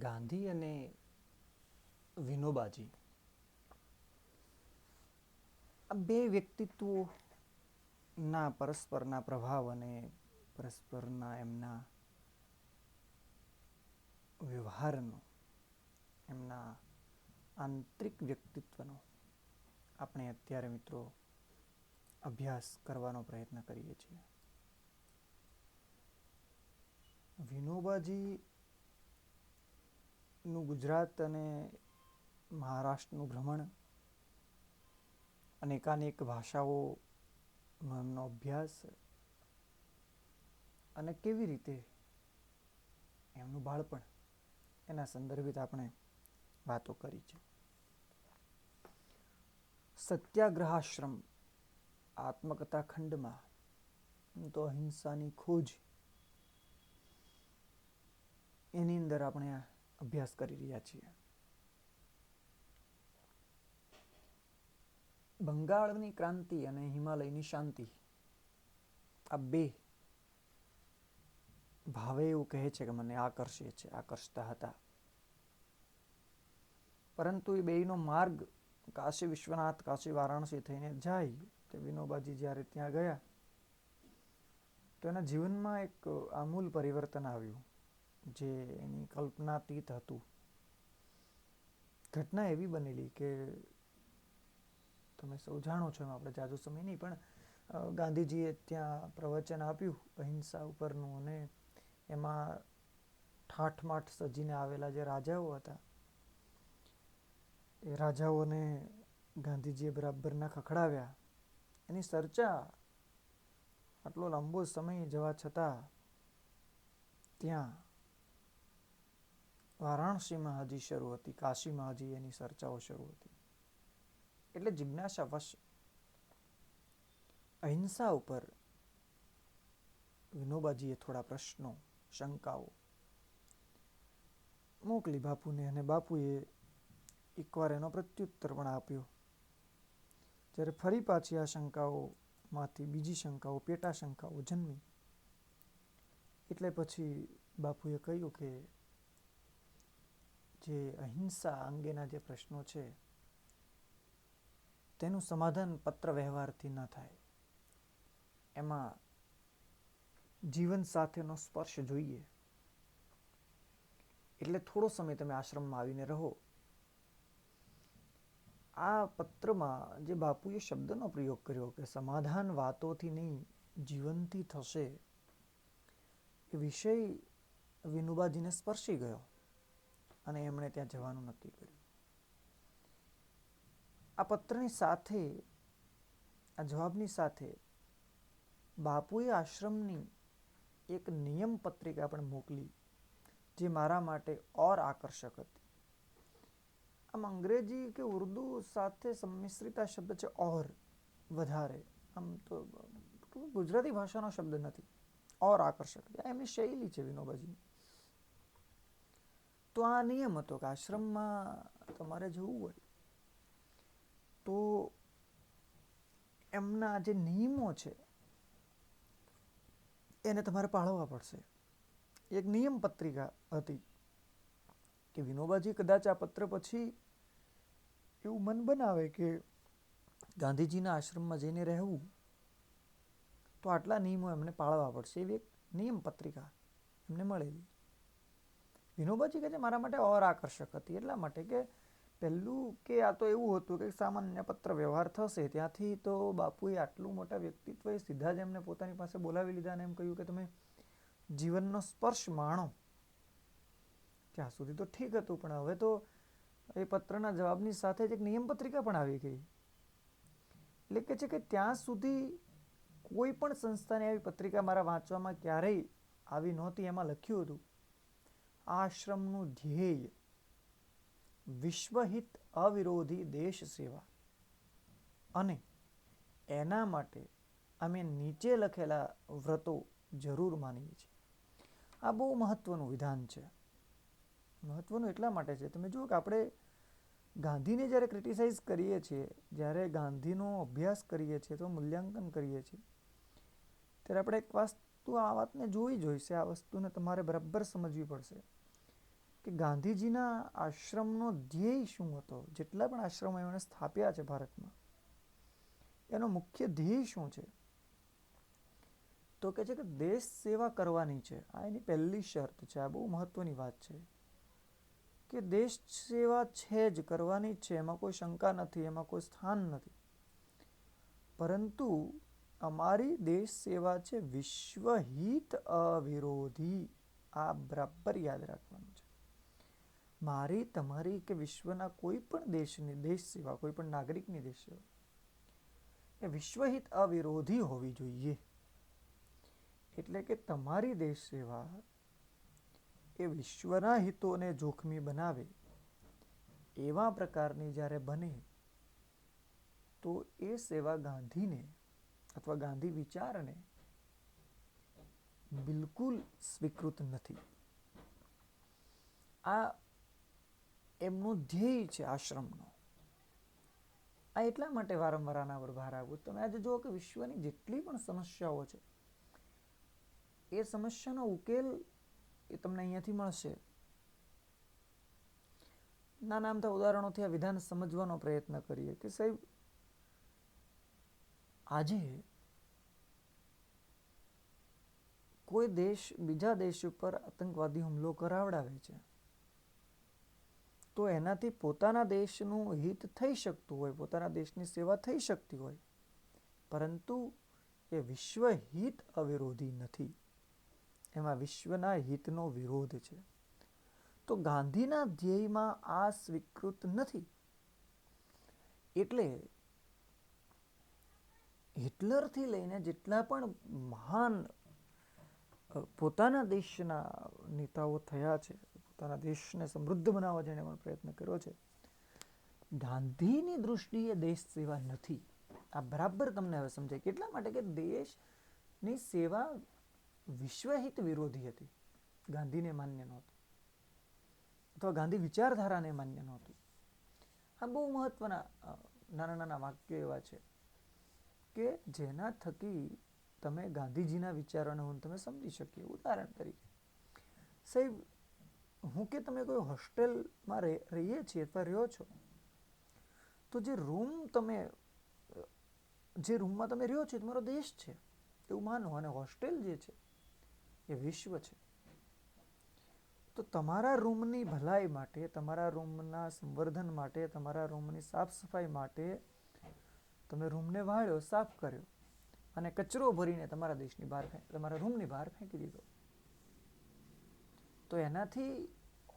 ગાંધી અને વિનોબાજી આ બે વ્યક્તિત્વોના પરસ્પરના પ્રભાવ અને પરસ્પરના એમના વ્યવહારનો, એમના આંતરિક વ્યક્તિત્વનો આપણે અત્યારે મિત્રો અભ્યાસ કરવાનો પ્રયત્ન કરીએ છીએ. વિનોબાજીનું ગુજરાત અને મહારાષ્ટ્રનું ભ્રમણ, અનેકાનેક ભાષાઓનો એમનો અભ્યાસ અને કેવી રીતે એમનું બાળપણ, એના સંદર્ભિત આપણે વાતો કરી છે. સત્યાગ્રહાશ્રમ આત્મકથા ખંડમાં તો અહિંસાની ખોજ, એની અંદર આપણે અભ્યાસ કરી રહ્યા છીએ. બંગાળની ક્રાંતિ અને હિમાલયની શાંતિ, આ બે ભાવે એવું કહે છે કે મને આકર્ષે છે, આકર્ષતા હતા. પરંતુ એ બેયનો માર્ગ કાશી વિશ્વનાથ, કાશી વારાણસી થઈને જાય તે વિનોબાજી જ્યારે ત્યાં ગયા તો એના જીવનમાં એક આમૂલ પરિવર્તન આવ્યું, જે એની કલ્પનાતીત હતું. ઘટના એવી બનેલી કે તમે સૌ જાણો છો, એમ આપણે જાજો સમય નહીં, પણ ગાંધીજીએ ત્યાં પ્રવચન આપ્યું અહિંસા ઉપરનું, અને એમાં ઠાઠમાઠ સજીને આવેલા જે રાજાઓ હતા, એ રાજાઓને ગાંધીજીએ બરાબરના ખખડાવ્યા. એની ચર્ચા આટલો લાંબો સમય જવા છતાં ત્યાં વારાણસીમાં હજી શરૂ હતી, કાશીમાં હજી એની ચર્ચાઓ શરૂ હતી. એટલે જિજ્ઞાસાવશ અહિંસા ઉપર વિનોબાજીએ થોડા પ્રશ્નો, શંકાઓ મોકલી બાપુને, અને બાપુએ એકવાર એનો પ્રત્યુત્તર પણ આપ્યો. જ્યારે ફરી પાછી આ શંકાઓમાંથી બીજી શંકાઓ, પેટા શંકાઓ જન્મી, એટલે પછી બાપુએ કહ્યું કે જે અહિંસા અંગેના જે પ્રશ્નો છે તેનું સમાધાન પત્ર વ્યવહારથી ન થાય, એમાં જીવન સાથેનો સ્પર્શ જોઈએ. એટલે થોડો સમય તમે આશ્રમમાં આવીને રહો. આ પત્રમાં જે બાપુએ શબ્દનો પ્રયોગ કર્યો કે સમાધાન વાતોથી નહીં, જીવનથી થશે, એ વિષય વિનોબાજીને સ્પર્શી ગયો અને એમણે ત્યાં જવાનું નક્કી કર્યું. આ પત્રની સાથે, આ જવાબની સાથે બાપુએ આશ્રમની એક નિયમ પત્રિકા પણ મોકલી, જે મારા માટે ઓર આકર્ષક હતી. આમ અંગ્રેજી કે ઉર્દુ સાથે સંમિશ્રિત આ શબ્દ છે ઓર, વધારે. આમ તો ગુજરાતી ભાષાનો શબ્દ નથી, ઓર આકર્ષક. આ એમની શૈલી છે વિનોબાજીની. તો આ નિયમ હતો કે આશ્રમમાં તમારે જવું હોય તો એમના જે નિયમો છે એને તમારે પાળવા પડશે. એક નિયમ પત્રિકા હતી કે વિનોબાજી કદાચ આ પત્ર પછી એવું મન બનાવે કે ગાંધીજીના આશ્રમમાં જઈને રહેવું, તો આટલા નિયમો એમને પાળવા પડશે. એવી એક નિયમ પત્રિકા એમને મળેલી. વિનોબાજી કહે છે મારા માટે ઓર આકર્ષક હતી, એટલા માટે કે પહેલું કે આ તો એવું હતું કે સામાન્ય પત્ર વ્યવહાર થશે, ત્યાંથી તો બાપુએ આટલું મોટા વ્યક્તિત્વએ સીધા જ એમને પોતાની પાસે બોલાવી લીધા અને એમ કહ્યું કે તમે જીવનનો સ્પર્શ માણો. ત્યાં સુધી તો ઠીક હતું, પણ હવે તો એ પત્રના જવાબની સાથે જ એક નિયમ પત્રિકા પણ આવી ગઈ. એટલે કે છે કે ત્યાં સુધી કોઈ પણ સંસ્થાની આવી પત્રિકા મારા વાંચવામાં ક્યારેય આવી નહોતી. એમાં લખ્યું હતું આશ્રમનું ધ્યેય વિશ્વહિત, અવિરોધી દેશ સેવા, અને એના માટે અમે નીચે લખેલા વ્રતો જરૂર માનીએ છીએ. આ બહુ મહત્વનું વિધાન છે. મહત્વનું એટલા માટે છે, તમે જુઓ કે આપણે ગાંધીને જ્યારે ક્રિટિસાઇઝ કરીએ છીએ, જ્યારે ગાંધીનો અભ્યાસ કરીએ છીએ, તો મૂલ્યાંકન કરીએ છીએ, ત્યારે આપણે એક વસ્તુ આ વાતને જોઈ જોઈશે. આ વસ્તુને તમારે બરાબર સમજવી પડશે કે ગાંધીજીના આશ્રમનો ધ્યેય શું હતો. જેટલા પણ આશ્રમો એમણે સ્થાપ્યા છે ભારતમાં, એનો મુખ્ય ધ્યેય શું છે? તો કે છે કે દેશ સેવા કરવાની છે. આ એની પહેલી શરત છે. આ બહુ મહત્વની વાત છે કે દેશ સેવા છે જ, કરવાની જ છે, એમાં કોઈ શંકા નથી, એમાં કોઈ સ્થાન નથી. પરંતુ અમારી દેશ સેવા છે વિશ્વહિત અવિરોધી. આ બરાબર યાદ રાખવાનું છે. મારી, તમારી કે વિશ્વના કોઈ પણ દેશની દેશ સેવા, કોઈ પણ નાગરિકની દેશ સેવા એ વિશ્વહિત અવિરોધી હોવી જોઈએ. એટલે કે તમારી દેશ સેવા એ વિશ્વના હિતોને જોખમી બનાવે એવા પ્રકારની જ્યારે બને તો એ સેવા ગાંધીને અથવા ગાંધી વિચારને બિલકુલ સ્વીકૃત નથી. આ એમનો ધ્યેય છે આશ્રમનો. આ એટલા માટે વારંવાર આના પર ભાર આપું. તમે આજે જુઓ કે વિશ્વની જેટલી પણ સમસ્યાઓ છે એ સમસ્યાનો ઉકેલ એ તમને અહીંયાથી મળશે. નાના અમથા ઉદાહરણોથી આ વિધાન સમજવાનો પ્રયત્ન કરીએ કે સાહેબ, આજે કોઈ દેશ બીજા દેશ ઉપર આતંકવાદી હુમલો કરાવડાવે છે તો એનાથી પોતાના દેશનું હિત થઈ શકતું હોય, પોતાના દેશની સેવા થઈ શકતી હોય, પરંતુ એ વિશ્વ હિત અવિરોધી નથી. એમાં વિશ્વના હિતનો વિરોધ છે. તો ગાંધીના ધ્યેયમાં આ સ્વીકૃત નથી. એટલે હિટલરથી લઈને જેટલા પણ મહાન પોતાના દેશના નેતાઓ થયા છે, પોતાના દેશને સમૃદ્ધ બનાવવા જેણે પણ પ્રયત્ન કર્યો છે, ગાંધીની દૃષ્ટિએ દેશ સેવા નથી. આ બરાબર તમને હવે સમજાય. કેટલા માટે કે દેશની સેવા વિશ્વહિત વિરોધી હતી. ગાંધીને માન્ય નહોતું, અથવા ગાંધી વિચારધારાને માન્ય નહોતું. આ બહુ મહત્વના નાના નાના વાક્યો એવા છે કે જેના થકી તમે ગાંધીજીના વિચારોને હું તમે સમજી શકીએ. ઉદાહરણ તરીકે સાહેબ, હું કે તમે કોઈ હોસ્ટેલમાં રહીએ છીએ અથવા રહ્યો છો, તો જે રૂમમાં તમે રહ્યો છો એ તમારો દેશ છે એવું માનો, અને હોસ્ટેલ જે છે એ વિશ્વ છે. તો તમારા રૂમની ભલાઈ માટે, તમારા રૂમના સંવર્ધન માટે, તમારા રૂમની સાફ સફાઈ માટે તમે રૂમને વાળ્યો, સાફ કર્યો અને કચરો ભરીને તમારા દેશની બહાર, તમારા રૂમની બહાર ફેંકી દીધો, તો એનાથી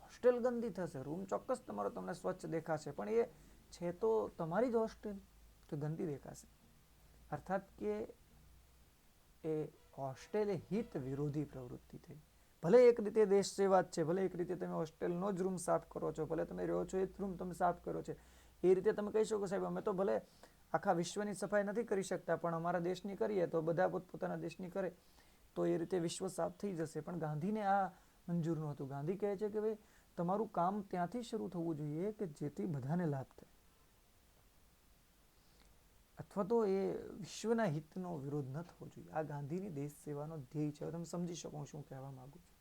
હોસ્ટેલ ગંદી થશે. રૂમ ચોક્કસ તમારો તમને સ્વચ્છ દેખાશે, પણ એ છે તો તમારી જ હોસ્ટેલ, તો ગંદી દેખાશે. અર્થાત કે એ હોસ્ટેલ એ હિત વિરોધી પ્રવૃત્તિ થઈ. ભલે એક રીતે દેશ સેવા જ છે, ભલે એક રીતે તમે હોસ્ટેલનો જ રૂમ સાફ કરો છો, ભલે તમે રહ્યો છો એ જ રૂમ તમે સાફ કરો છો, એ રીતે તમે કહી શકો સાહેબ અમે તો ભલે આખા વિશ્વની સફાઈ નથી કરી શકતા, પણ અમારા દેશની કરીએ તો બધા પોતપોતાના દેશની કરે તો એ રીતે વિશ્વ સાફ થઈ જશે. પણ ગાંધીને આ મંજૂર નહોતું. ગાંધી કહે છે કે ભાઈ તમારું કામ ત્યાંથી શરૂ થવું જોઈએ કે જેથી બધાને લાભ થાય, અથવા તો એ વિશ્વના હિતનો વિરોધ ન થવો જોઈએ. આ ગાંધીની દેશ સેવાનો ધ્યેય છે. તમે સમજી શકો શું કહેવા માંગુ છું.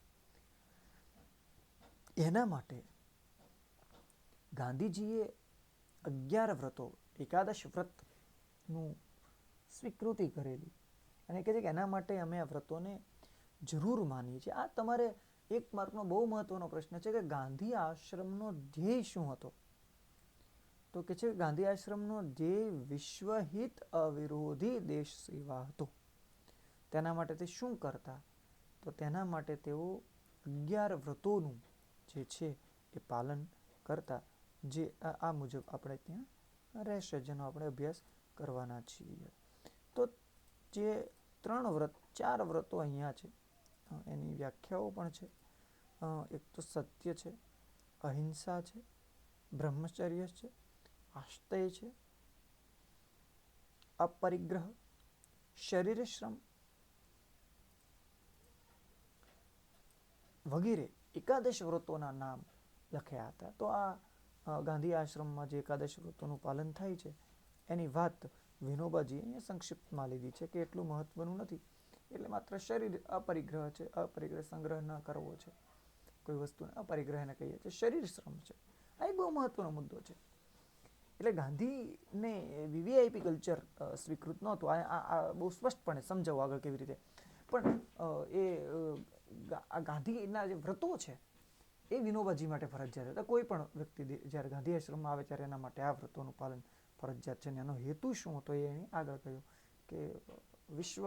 એના માટે ગાંધીજીએ 11 વ્રતો, એકાદશ વ્રતનું સ્વીકૃતિ કરેલી અને કહે છે કે એના માટે અમે આ વ્રતોને જરૂર માનીએ છીએ. આ તમારે એક માર્કનો બહુ મહત્વનો પ્રશ્ન છે કે ગાંધી આશ્રમનો ધ્યેય શું હતો? તો કે છે ગાંધી આશ્રમનો ધ્યેય વિશ્વહિત અવિરોધી દેશ સેવા હતો. તેના માટે તે શું કરતા? તો તેના માટે તેઓ 11 વ્રતોનું જે છે એ પાલન કરતા, જે આ મુજબ આપણે ત્યાં રહેશે, જેનો આપણે અભ્યાસ કરવાના છીએ. તો જે 4 વ્રતો અહીંયા છે એની વ્યાખ્યાઓ પણ છે. એક તો સત્ય છે, અહિંસા છે, બ્રહ્મચર્ય છે, આસ્તેય છે, અપરિગ્રહ, શરીર શ્રમ વગેરે એકાદશ વ્રતોના નામ લખ્યા હતા. તો આ ગાંધી આશ્રમમાં જે એકાદશ વ્રતોનું પાલન થાય છે એની વાત વિનોબાજી અહીંયા સંક્ષિપ્તમાં લીધી છે કે એટલું મહત્વનું નથી, એટલે માત્ર શરીર અપરિગ્રહ છે, અપરિગ્રહ સંગ્રહ ન કરવો છે, કોઈ વસ્તુને અપરિગ્રહ એને કહીએ છીએ, શરીર શ્રમ છે. આ એક બહુ મહત્વનો મુદ્દો છે. એટલે ગાંધીને વીવીઆઈપી કલ્ચર સ્વીકૃત નહોતું. આ બહુ સ્પષ્ટપણે સમજાવું આગળ કેવી રીતે. પણ આ ગાંધીના જે વ્રતો છે એ વિનોબાજી માટે ફરજિયાત હતા. કોઈ પણ વ્યક્તિ જ્યારે ગાંધી આશ્રમમાં આવે ત્યારે એના માટે આ વ્રતોનું પાલન ફરજિયાત છે. અને એનો હેતુ શું હતો એ આગળ કહ્યું કે વિશ્વ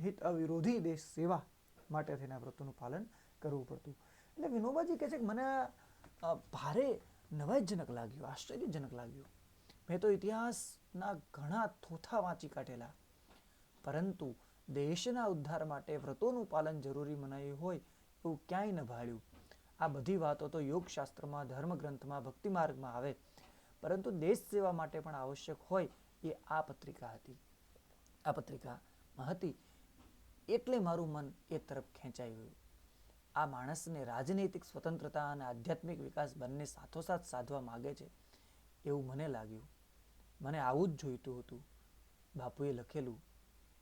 હિત અવિરોધી દેશ સેવા માટે થઈને આ વ્રતોનું પાલન કરવું પડતું. એટલે વિનોબાજી કહે છે કે મને ભારે નવાઈજનક લાગ્યું, આશ્ચર્યજનક લાગ્યું. મેં તો ઇતિહાસના ઘણા થોથા વાંચી કાઢેલા, પરંતુ દેશના ઉદ્ધાર માટે વ્રતોનું પાલન જરૂરી મનાયું હોય એવું ક્યાંય ન ભાળ્યું. આ બધી વાતો તો યોગશાસ્ત્રમાં, ધર્મગ્રંથમાં, ભક્તિ માર્ગમાં આવે, પરંતુ દેશ સેવા માટે પણ આવશ્યક હોય એ આ પત્રિકા હતી. આ પત્રિકામાં હતી એટલે મારું મન એ તરફ ખેંચાઈ ગયું. આ માણસને રાજનૈતિક સ્વતંત્રતા અને આધ્યાત્મિક વિકાસ બંને સાથોસાથ સાધવા માગે છે એવું મને લાગ્યું. મને આવું જ જોઈતું હતું. બાપુએ લખેલું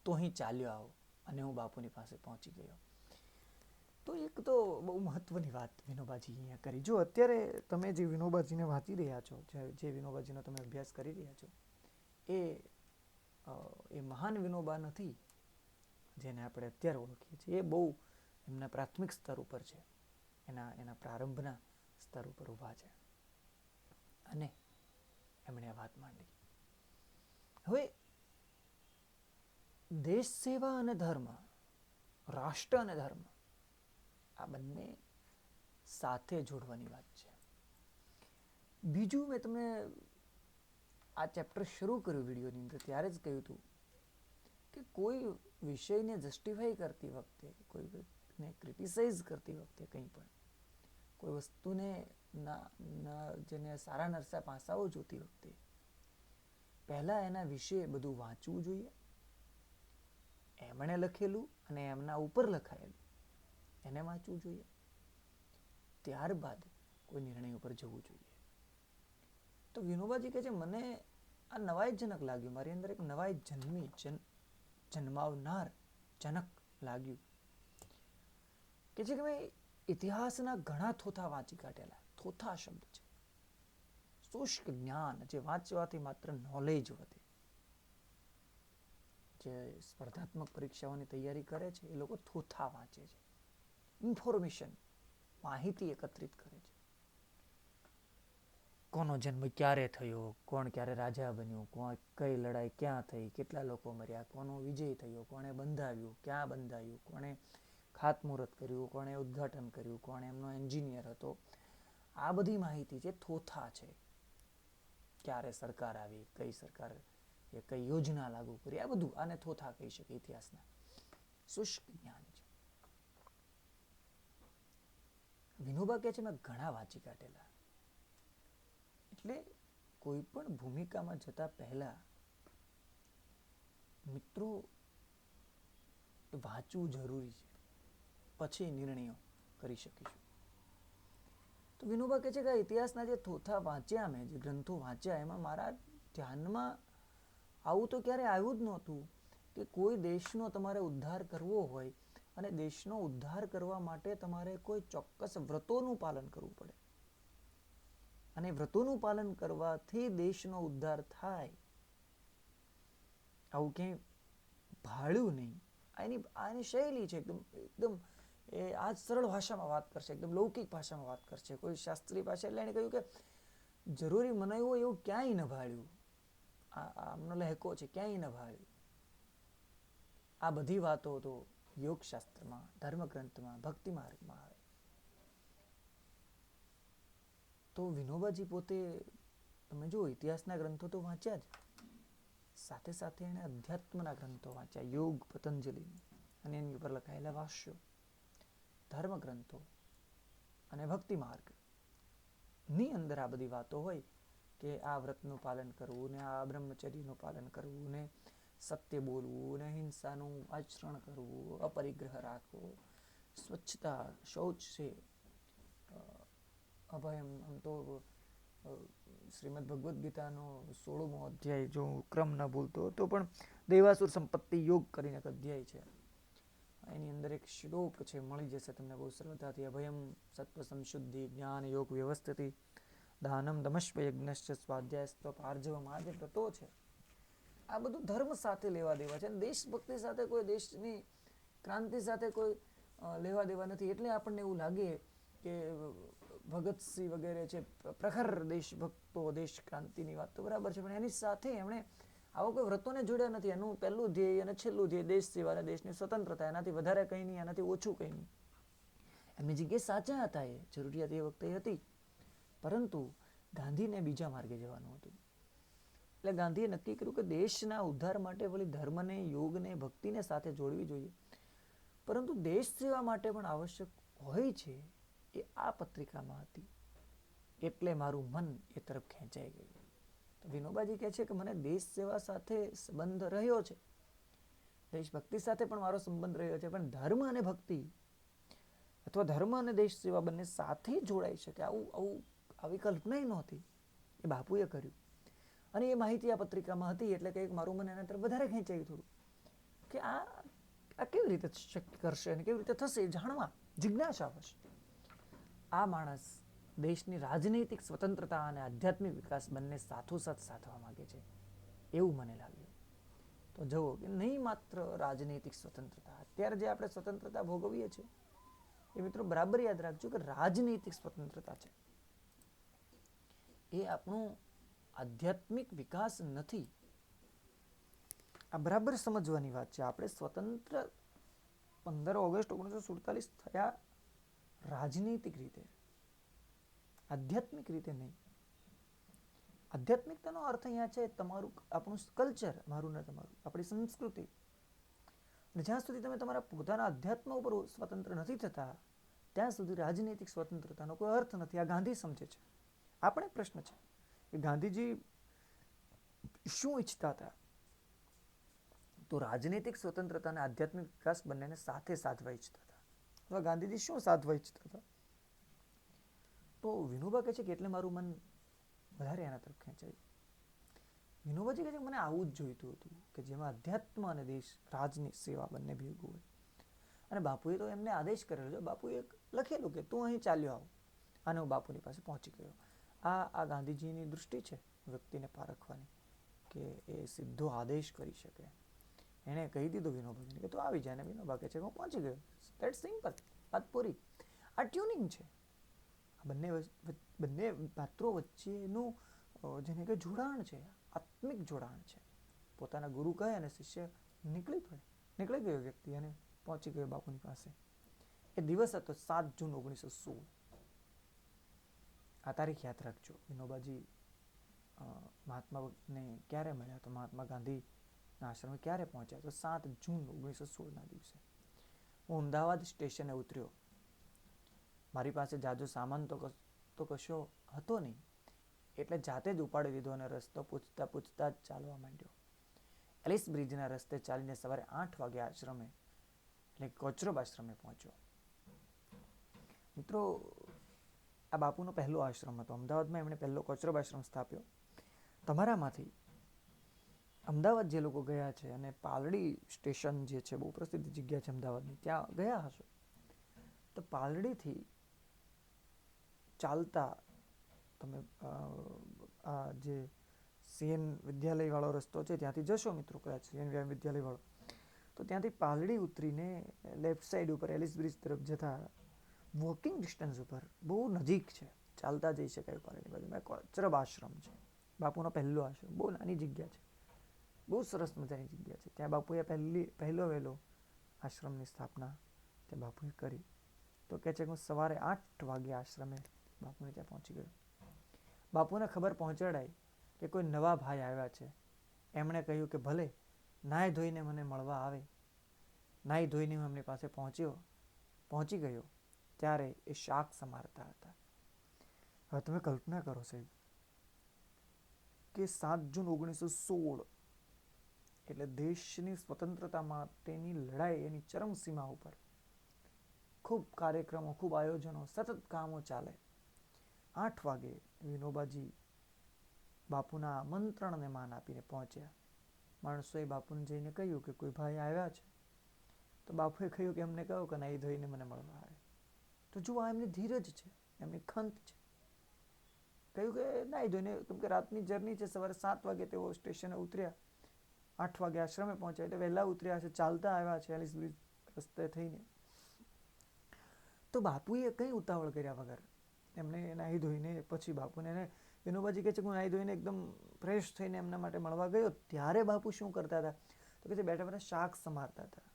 તો અહીં ચાલ્યો આવો, અને હું બાપુની પાસે પહોંચી ગયો. તો એક તો બહુ મહત્વની વાત વિનોબાજી અહીંયા કરી. જો અત્યારે તમે જે વિનોબાજીને વાંચી રહ્યા છો, જે વિનોબાજીનો તમે અભ્યાસ કરી રહ્યા છો, એ મહાન વિનોબા નથી જેને આપણે અત્યારે ઓળખીએ છીએ. એ બહુ એમના પ્રાથમિક સ્તર ઉપર છે, એના પ્રારંભના સ્તર ઉપર ઊભા છે, અને એમણે આ વાત માંડી. હવે દેશ સેવા અને ધર્મ, રાષ્ટ્ર અને ધર્મ, આ બંને સાથે જોડવાની વાત છે. બીજું, મેં તમને આ ચેપ્ટર શરૂ કર્યું વિડીયોની અંદર ત્યારે જ કહ્યું હતું કે કોઈ વિષયને જસ્ટિફાઈ કરતી વખતે, કોઈને ક્રિટિસાઇઝ કરતી વખતે, કંઈ પણ કોઈ વસ્તુને જેને સારા નરસા પાસાઓ જોતી વખતે પહેલાં એના વિશે બધું વાંચવું જોઈએ. એમણે લખેલું અને એમના ઉપર લખાયેલું એને વાંચવું જોઈએ. ત્યારબાદ કોઈ નિર્ણય ઉપર જવું જોઈએ. તો વિનોબાજી કહે છે મને આ નવાઈજનક લાગ્યું. મારી અંદર એક નવાઈ જન્માવનાર જનક લાગ્યું. કે છે કે મેં ઇતિહાસના ઘણા થોથા વાંચી કાઢેલા. થોથા શબ્દ છે, શુષ્ક જ્ઞાન, જે વાંચવાથી માત્ર નોલેજ વધે. જે સ્પર્ધાત્મક પરીક્ષાઓની તૈયારી કરે છે એ લોકો થોથા વાંચે છે, ઇન્ફોર્મેશન, માહિતી એકત્રિત કરે છે. કોનો જન્મ ક્યારે થયો, કોણ ક્યારે રાજા બન્યું, કઈ લડાઈ ક્યાં થઈ, કેટલા લોકો મર્યા, કોનો વિજય થયો, કોણે બંધાવ્યું, ક્યાં બંધાવ્યું, કોણે ખાતમુહૂર્ત કર્યું, કોણે ઉદ્ઘાટન કર્યું, કોણ એમનો એન્જિનિયર હતો. આ બધી માહિતી છે, થોથા છે. ક્યારે સરકાર આવી, કઈ સરકાર એ કઈ યોજના લાગુ કરી, આ બધું આને થોથા કહી શકે. ઇતિહાસના શુષ્ક જ્ઞાન છે. વિનોબા કહે છે મેં ઘણા વાંચી કાઢેલા. એટલે કોઈ પણ ભૂમિકામાં જતા પહેલા મિત્રો વાંચવું જરૂરી છે, પછી નિર્ણયો કરી શકીશું. તો વિનોબા કહે છે કે ઇતિહાસના જે થોથા વાંચ્યા, મેં જે ગ્રંથો વાંચ્યા, એમાં મારા ધ્યાનમાં આવું તો ક્યારે આવ્યું જ નહોતું કે કોઈ દેશનો તમારે ઉદ્ધાર કરવો હોય અને દેશનો ઉદ્ધાર કરવા માટે તમારે કોઈ ચોક્કસ વ્રતોનું પાલન કરવું પડે, અને વ્રતોનું પાલન કરવાથી દેશનો ઉદ્ધાર થાય. આવું ક્યાંય ભાળ્યું નહીં. આની શૈલી છે એકદમ એ આ સરળ ભાષામાં વાત કરશે, એકદમ લૌકિક ભાષામાં વાત કરશે, કોઈ શાસ્ત્રીય ભાષા. એટલે એને કહ્યું કે જરૂરી મનાયું હોય એવું ક્યાંય ન ભાળ્યું. આમનો લહેકો છે, ક્યાંય ન ભાળ્યું. આ બધી વાતો તો યોગશાસ્ત્રમાં, ધર્મગ્રંથમાં, ભક્તિ માર્ગમાં આવે. તો વિનોબાજી પોતે, તમે જો ઇતિહાસના ગ્રંથો તો વાંચ્યા જ, સાથે સાથે એણે અધ્યાત્મના ગ્રંથો વાંચ્યા, યોગ પતંજલિનું અને એની ઉપર લખાયેલા ભાષ્યો, ધર્મગ્રંથો અને ભક્તિ માર્ગ ની અંદર આ બધી વાતો હોય કે આ વ્રતનું પાલન કરવું, ને આ બ્રહ્મચર્યનું પાલન કરવું, ને સત્ય બોલવું, ને હિંસાનું આચરણ કરવું, અપરિગ્રહ રાખવો, સ્વચ્છતા, શૌચ છે, અભયમ. આમ તો શ્રીમદ ભગવદ્ ગીતાનો 16મો અધ્યાય, જો ક્રમ ન ભૂલતો તો પણ દેવાસુર સંપત્તિ યોગ કરીને એક અધ્યાય છે. એની અંદર એક શ્લોક છે, મળી જશે તમને બહુ સરળતાથી. અભયમ સત્વ સંશુદ્ધિ જ્ઞાન યોગ વ્યવસ્થિતિ દાનમ દમશ્વ યજ્ઞશ્ચ સ્વાધ્યાયસ્ત્વ આર્જવમ. આ જે વ્રતો છે આ બધું ધર્મ સાથે લેવા દેવા છે. દેશભક્તિ સાથે, કોઈ દેશની ક્રાંતિ સાથે કોઈ લેવા દેવા નથી. એટલે આપણને એવું લાગે કે ભગતસિંહ વગેરે છે પ્રખર દેશભક્તો, દેશ ક્રાંતિની વાત તો બરાબર છે, પણ એની સાથે એમણે આવા કોઈ વ્રતોને જોડ્યા નથી. એનું પહેલું ધ્યેય અને છેલ્લું ધ્યેય દેશ સેવા અને દેશની સ્વતંત્રતા, એનાથી વધારે કંઈ નહીં, એનાથી ઓછું કંઈ નહીં. એમની જગ્યાએ સાચા હતા, એ જરૂરિયાત એ વખતે હતી, પરંતુ ગાંધીને બીજા માર્ગે જવાનું હતું. એટલે ગાંધીએ નક્કી કર્યું કે દેશના ઉદ્ધાર માટે વળી ધર્મને, યોગને, ભક્તિને સાથે જોડવી જોઈએ, પરંતુ દેશ સેવા માટે પણ આવશ્યક હોય છે, એ આ પત્રિકામાં હતી. એટલે મારું મન એ તરફ ખેંચાઈ ગયું. તો વિનોબાજી કહે છે કે મને દેશ સેવા સાથે સંબંધ રહ્યો છે, દેશભક્તિ સાથે પણ મારો સંબંધ રહ્યો છે, પણ ધર્મ અને ભક્તિ અથવા ધર્મ અને દેશ સેવા બંને સાથે જોડાઈ શકે આવી કલ્પના નહોતી. એ બાપુએ કર્યું અને એ માહિતી આ પત્રિકામાં હતી. એટલે કે મારું મન એના તરફ વધારે ખેંચાયું થોડું કે આ કેવી રીતે શક્ય કરશે અને કેવી રીતે થશે એ જાણવા જિજ્ઞાસા હશે. આ માણસ દેશની રાજનૈતિક સ્વતંત્રતા અને આધ્યાત્મિક વિકાસ બંને સાથોસાથ સાધવા માંગે છે, એવું મને લાગ્યું. તો જુઓ કે નહીં માત્ર રાજનૈતિક સ્વતંત્રતા, અત્યારે જે આપણે સ્વતંત્રતા ભોગવીએ છીએ એ મિત્રો બરાબર યાદ રાખજો કે રાજનૈતિક સ્વતંત્રતા છે, એ આપણું આધ્યાત્મિક વિકાસ નથી. આ બરાબર સમજવાની વાત છે. આપણે સ્વતંત્ર 15 ઓગસ્ટ 1947 થયા રાજનૈતિક રીતે, આધ્યાત્મિક રીતે નહીં. આધ્યાત્મિકતાનો અર્થ અહીંયા છે તમારું, આપણું કલ્ચર, મારું ને તમારું, આપણી સંસ્કૃતિ. અને જ્યાં સુધી તમે તમારા પોતાના અધ્યાત્મ ઉપર સ્વતંત્ર નથી થતા, ત્યાં સુધી રાજનૈતિક સ્વતંત્રતાનો કોઈ અર્થ નથી. આ ગાંધી સમજે છે. આપણે પ્રશ્ન છે કે ગાંધીજી શું ઈચ્છતા હતા? તો રાજનૈતિક સ્વતંત્રતા અને આધ્યાત્મિક વિકાસ બંનેને સાથે સાધવા ઈચ્છતા હતા. તો ગાંધીજી શું સાધવા ઈચ્છતા હતા? તો વિનોબા કહે છે કે એટલે મારું મન વધારે એના તરફ ખેંચાયું. વિનોબાજી કહે છે મને આવું જ જોઈતું હતું કે જેમાં અધ્યાત્મ અને દેશ, રાજની સેવા બંને ભેગું હોય. અને બાપુએ તો એમને આદેશ કરેલો છે. બાપુએ લખેલું કે તું અહીં ચાલ્યો આવ. અને હું બાપુની પાસે પહોંચી ગયો. આ ગાંધીજીની દૃષ્ટિ છે વ્યક્તિને પારખવાની, કે એ સીધો આદેશ કરી શકે. એણે કહી દીધું વિનોબાજીને કે તું આવી જાય, ને વિનોબા કહે છે કે હું પહોંચી ગયો. ધેટ સિમ્પલ, વાત પૂરી. આ ટ્યુનિંગ છે. બંને પાત્રો વચ્ચેનું જેને કે જોડાણ છે, આત્મિક જોડાણ છે. પોતાના ગુરુ કહે અને શિષ્ય નીકળી ગયો વ્યક્તિ અને પહોંચી ગયો બાપુની પાસે. એ દિવસ હતો 7 જૂન 1916. આ તારીખ યાદ રાખજો. વિનોબાજી મહાત્માને ક્યારે મળ્યા? તો મહાત્મા ગાંધીના આશ્રમે ક્યારે પહોંચ્યા? તો 7 જૂન 1916ના દિવસે. હું અમદાવાદ સ્ટેશને ઉતર્યો. મારી પાસે જાજો સામાન તો કશો હતો નહીં, એટલે જાતે જ ઉપાડી લીધો અને રસ્તો પૂછતા જ ચાલવા માંડ્યો. એલિસ બ્રિજના રસ્તે ચાલીને સવારે 8 વાગે આશ્રમે, એટલે કોચરબ આશ્રમે પહોંચ્યો. મિત્રો, આ બાપુનો પહેલો આશ્રમ હતો. અમદાવાદમાં એમણે પહેલો કોચરબ આશ્રમ સ્થાપ્યો. તમારામાંથી અમદાવાદ જે લોકો ગયા છે અને પાલડી સ્ટેશન જે છે, બહુ પ્રસિદ્ધ જગ્યા છે અમદાવાદની, ત્યાં ગયા હશો. તો પાલડીથી ચાલતા તમે આ જે સીએન વિદ્યાલયવાળો રસ્તો છે ત્યાંથી જશો મિત્રો, કદાચ સીએન વિદ્યાલયવાળો, તો ત્યાંથી પાલડી ઉતરીને લેફ્ટ સાઈડ ઉપર એલિસ બ્રિજ તરફ જતા વોકિંગ ડિસ્ટન્સ ઉપર બહુ નજીક છે, ચાલતા જઈ શકાય પાલડી બાજુમાં કોચરબ આશ્રમ છે. બાપુનો પહેલો આશ્રમ, બહુ નાની જગ્યા છે, બહુ સરસ મજાની જગ્યા છે. ત્યાં બાપુએ પહેલો વહેલો આશ્રમની સ્થાપના ત્યાં બાપુએ કરી. તો કહે છે કે હું સવારે 8 વાગે આશ્રમે બાપુને ત્યાં પહોંચી ગયો. બાપુને ખબર પહોંચાડાઈ કે કોઈ નવા ભાઈ આવ્યા છે. એમણે કહ્યું કે ભલે નાહી ધોઈને મને મળવા આવે. નાહી ધોઈને હું એમની પાસે પહોંચી ગયો ત્યારે એ શાક સમારતા હતા. હવે તમે કલ્પના કરો સાહેબ કે 7 જૂન 1916 એટલે દેશની સ્વતંત્રતા માટેની લડાઈ એની ચરમસીમા ઉપર, ખૂબ કાર્યક્રમો, ખૂબ આયોજનો, સતત કામો ચાલે. 8 વાગે વિનોબાજી બાપુના આમંત્રણને માન આપીને પહોંચ્યા. માણસોએ બાપુને જઈને કહ્યું કે કોઈ ભાઈ આવ્યા છે. તો તો બાપુએ કહ્યું કે એમને કહો કે નાહી ધોઈને મને મળવા આવે. તો જુઓ, આ એમની ધીરજ છે, એમની ખંત છે. કહ્યું કે નાહી ધોઈને, કેમ કે રાતની જર્ની છે, સવારે 7 વાગે તેઓ સ્ટેશને ઉતર્યા, 8 વાગે આશ્રમે પહોંચ્યા, એટલે વહેલા ઉતર્યા છે, ચાલતા આવ્યા છે 46 બ્રિજ રસ્તે થઈને. તો બાપુએ કંઈ ઉતાવળ કર્યા વગર એમને નાહી ધોઈને પછી બાપુને, વિનોબાજી કહે છે કે હું નાહી ધોઈને એકદમ ફ્રેશ થઈને એમના માટે મળવા ગયો, ત્યારે બાપુ શું કરતા હતા? તો કહે છે બેઠા બેઠા શાક સમારતા હતા.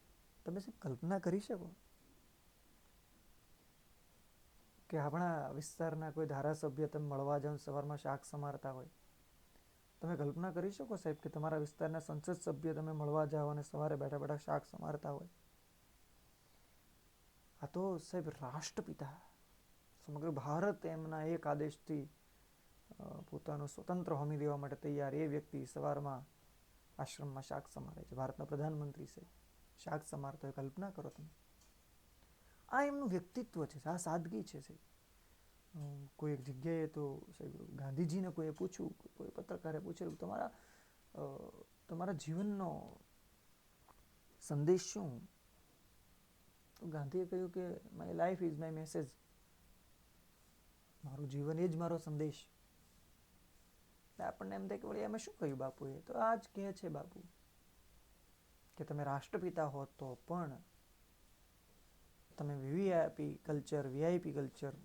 તમે શું કલ્પના કરી શકો કે આપણા વિસ્તારના કોઈ ધારાસભ્ય તમે મળવા જાઓ સવારમાં શાક સમારતા હોય? તમે કલ્પના કરી શકો સાહેબ કે તમારા વિસ્તારના સંસદ સભ્ય તમે મળવા જાઓ અને સવારે બેઠા બેઠા શાક સમારતા હોય? આ તો સાહેબ રાષ્ટ્રપિતા, સમગ્ર ભારત એમના એક આદેશથી પોતાનું સ્વતંત્ર હોમી દેવા માટે તૈયાર. એ વ્યક્તિ સવારમાં આશ્રમમાં શાક સમારે છે. ભારતના પ્રધાનમંત્રી છે, શાક સમારતો હોય. કલ્પના કરો તમે. આ એમનું વ્યક્તિત્વ છે, આ સાદગી છે. કોઈ એક જગ્યાએ તો સાહેબ ગાંધીજીને કોઈએ પૂછ્યું, કોઈ પત્રકારે પૂછેલું તમારા જીવનનો સંદેશ શું? તો ગાંધીએ કહ્યું કે my life is my message. મારું જીવન એ જ મારો સંદેશ. આપણને એમ થાય કે વળી એમાં શું કહ્યું બાપુએ? તો આ જ કહે છે બાપુ કે તમે રાષ્ટ્રપિતા હો તો પણ તમે વીઆઈપી કલ્ચર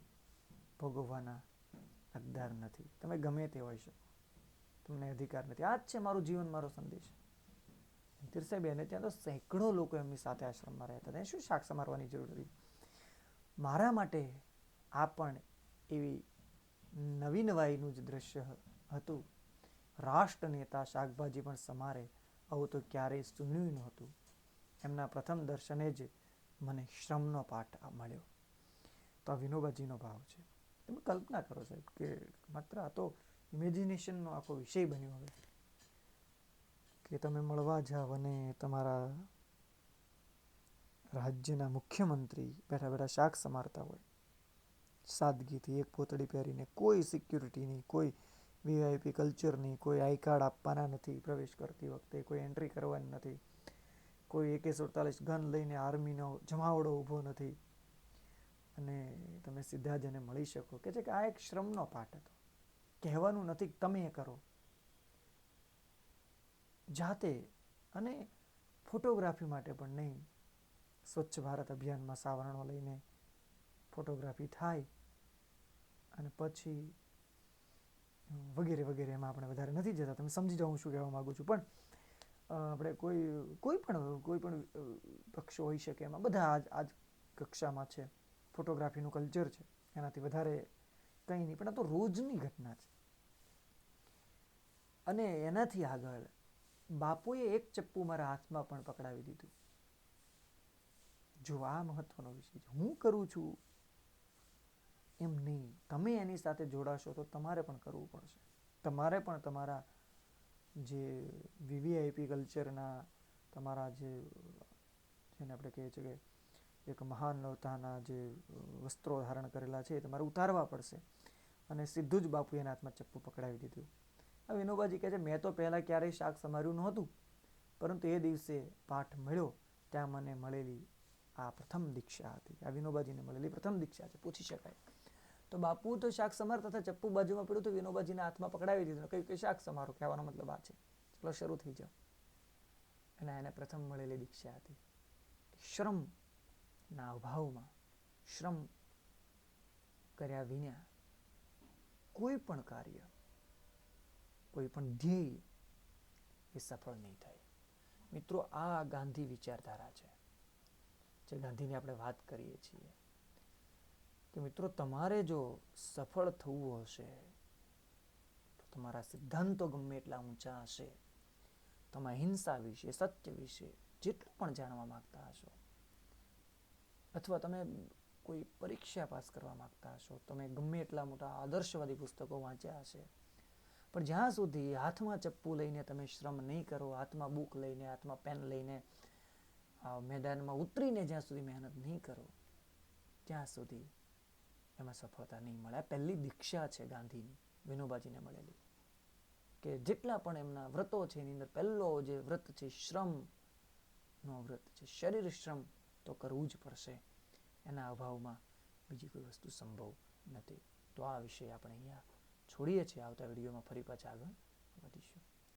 ભોગવવાના હકદાર નથી. તમે ગમે તે હોઈ શકો, તમને અધિકાર નથી. આ જ છે મારું જીવન, મારો સંદેશ. તીરસાહેબ એને ત્યાં તો સેંકડો લોકો એમની સાથે આશ્રમમાં રહેતા હતા. શું શાક સમારવાની જરૂર હતી? મારા માટે આ પણ એવી નવીનવાઈનું જ દ્રશ્ય હતું. રાષ્ટ્ર નેતા શાકભાજી પણ સમારે, આવું તો ક્યારેય સુન્યું નહોતું. એમના પ્રથમ દર્શને જ મને શ્રમનો પાઠ મળ્યો. તો આ વિનોબાજીનો ભાવ છે. તમે કલ્પના કરો સાહેબ કે માત્ર આ તો ઇમેજિનેશનનો આખો વિષય બન્યો હવે કે તમે મળવા જાવ અને તમારા રાજ્યના મુખ્યમંત્રી બેઠા બેઠા શાક સમારતા હોય, સાદગીથી, એક પોતળી પહેરીને, કોઈ સિક્યુરિટીની, કોઈ વીઆઈપી કલ્ચરની, કોઈ આઈ કાર્ડ આપવાના નથી પ્રવેશ કરતી વખતે, કોઈ એન્ટ્રી કરવાની નથી, કોઈ AK-47 ગન લઈને આર્મીનો જમાવડો ઊભો નથી, અને તમે સીધા જ એને મળી શકો. કે છે કે આ એક શ્રમનો પાઠ હતો. કહેવાનું નથી, તમે કરો જાતે. અને ફોટોગ્રાફી માટે પણ નહીં, સ્વચ્છ ભારત અભિયાનમાં સાવરણો લઈને ફોટોગ્રાફી થાય અને પછી વગેરે વગેરે. એમાં આપણે વધારે નથી જતા, તમે સમજી જાઓ હું શું કહેવા માગું છું. પણ આપણે કોઈ પણ પક્ષો હોઈ શકે, એમાં બધા આજ કક્ષામાં છે. ફોટોગ્રાફીનું કલ્ચર છે, એનાથી વધારે કંઈ નહીં. પણ આ તો રોજની ઘટના છે. અને એનાથી આગળ બાપુએ એક ચપ્પુ મારા હાથમાં પણ પકડાવી દીધું. જો આ મહત્વનો વિષય છે. હું કરું છું એમ નહીં, તમે એની સાથે જોડાશો તો તમારે પણ કરવું પડશે. તમારે પણ તમારા જે વીવીઆઈપી કલ્ચરના, તમારા જેને આપણે કહીએ છીએ કે એક મહાનવતાના જે વસ્ત્રો ધારણ કરેલા છે એ તમારે ઉતારવા પડશે. અને સીધું જ બાપુએ એના હાથમાં ચપ્પુ પકડાવી દીધું. હવે વિનોબાજી કહે છે મેં તો પહેલાં ક્યારેય શાક સમાર્યું નહોતું, પરંતુ એ દિવસે પાઠ મળ્યો ત્યાં મને મળેલી આ પ્રથમ દીક્ષા હતી. આ વિનોબાજીને મળેલી પ્રથમ દીક્ષા છે, પૂછી શકાય. તો બાપુ તો શાક સમારતા હતા, ચપ્પુ બાજુમાં પડ્યું તો વિનોબાજીના હાથમાં પકડાવી દીધું, કહ્યું કે શાક સમારો. કહેવાનો મતલબ આ છે, ચલો શરૂ થઈ જાઓ. અને એને પ્રથમ મળેલી દીક્ષા હતી શ્રમના અભાવમાં, શ્રમ કર્યા વિના કોઈ પણ કાર્ય, કોઈ પણ ધ્યેય એ સફળ નહીં થાય. મિત્રો, આ ગાંધી વિચારધારા છે જે ગાંધીની આપણે વાત કરીએ છીએ કે મિત્રો, તમારે જો સફળ થવું હશે તો તમારા સિદ્ધાંતો ગમે એટલા ઊંચા હશે, તમે અહિંસા વિશે, સત્ય વિશે જેટલું પણ જાણવા માંગતા હશો, અથવા તમે કોઈ પરીક્ષા પાસ કરવા માંગતા હશો, તમે ગમે એટલા મોટા આદર્શવાદી પુસ્તકો વાંચ્યા હશે, પણ જ્યાં સુધી હાથમાં ચપ્પુ લઈને તમે શ્રમ નહીં કરો, હાથમાં બુક લઈને, હાથમાં પેન લઈને મેદાનમાં ઉતરીને જ્યાં સુધી મહેનત નહીં કરો, ત્યાં સુધી એમાં સફળતા નહીં મળે. આ પહેલી દીક્ષા છે ગાંધીની, વિનોબાજીને મળેલી, કે જેટલા પણ એમના વ્રતો છે એની અંદર પહેલો જે વ્રત છે શ્રમનો વ્રત છે, શરીર શ્રમ તો કરવું જ પડશે. એના અભાવમાં બીજી કોઈ વસ્તુ સંભવ નથી. તો આ વિષય આપણે અહીંયા છોડીએ છીએ. આવતા વિડીયોમાં ફરી પાછા આગળ વધીશું.